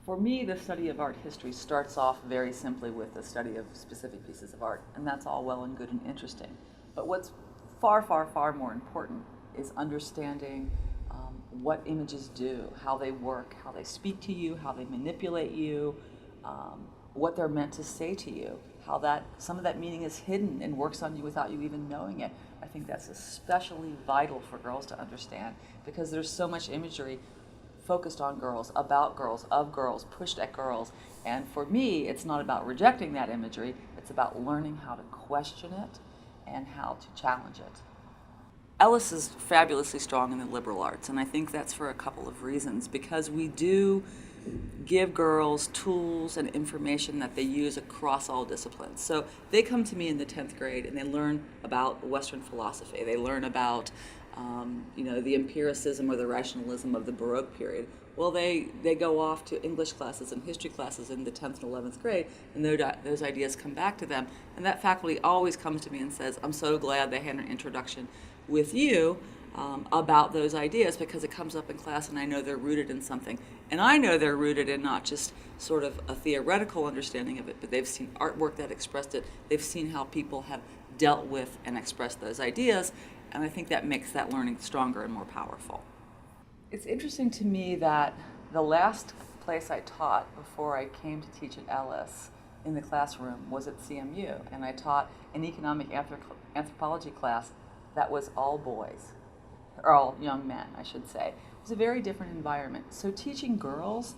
For me, the study of art history starts off very simply with the study of specific pieces of art, and that's all well and good and interesting. But what's far, far, far more important is understanding what images do, how they work, how they speak to you, how they manipulate you, what they're meant to say to you, how that some of that meaning is hidden and works on you without you even knowing it. I think that's especially vital for girls to understand because there's so much imagery focused on girls, about girls, of girls, pushed at girls. And for me, it's not about rejecting that imagery, it's about learning how to question it and how to challenge it. Ellis is fabulously strong in the liberal arts, and I think that's for a couple of reasons. Because we do give girls tools and information that they use across all disciplines. So they come to me in the 10th grade and they learn about Western philosophy. They learn about the empiricism or the rationalism of the Baroque period. Well, they go off to English classes and history classes in the 10th and 11th grade, and those ideas come back to them. And that faculty always comes to me and says, I'm so glad they had an introduction with you about those ideas because it comes up in class and I know they're rooted in something. And I know they're rooted in not just sort of a theoretical understanding of it, but they've seen artwork that expressed it. They've seen how people have dealt with and expressed those ideas. And I think that makes that learning stronger and more powerful. It's interesting to me that the last place I taught before I came to teach at Ellis in the classroom was at CMU. And I taught an economic anthropology class that was all boys, or all young men, I should say. It was a very different environment. So teaching girls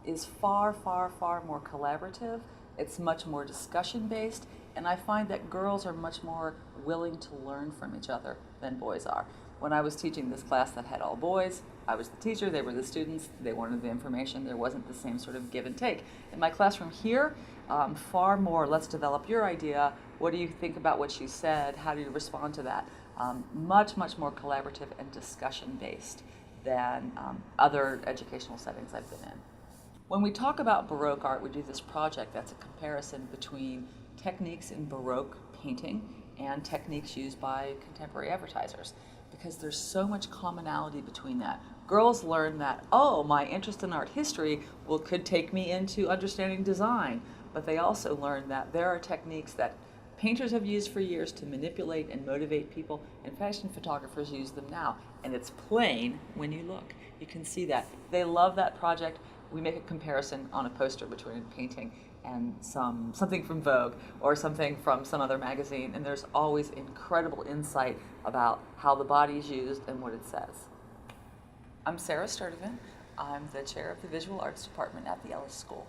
is far, far, far more collaborative. It's much more discussion-based, and I find that girls are much more willing to learn from each other than boys are. When I was teaching this class that had all boys, I was the teacher, they were the students, they wanted the information, there wasn't the same sort of give and take. In my classroom here, far more, let's develop your idea, what do you think about what she said, how do you respond to that? Much, much more collaborative and discussion-based than other educational settings I've been in. When we talk about Baroque art, we do this project that's a comparison between techniques in Baroque painting and techniques used by contemporary advertisers, because there's so much commonality between that. Girls learn that, oh, my interest in art history could take me into understanding design, but they also learn that there are techniques that painters have used for years to manipulate and motivate people, and fashion photographers use them now. And it's plain when you look. You can see that. They love that project. We make a comparison on a poster between a painting and something from Vogue or something from some other magazine, and there's always incredible insight about how the body is used and what it says. I'm Sara Sturdevant. I'm the chair of the Visual Arts Department at the Ellis School.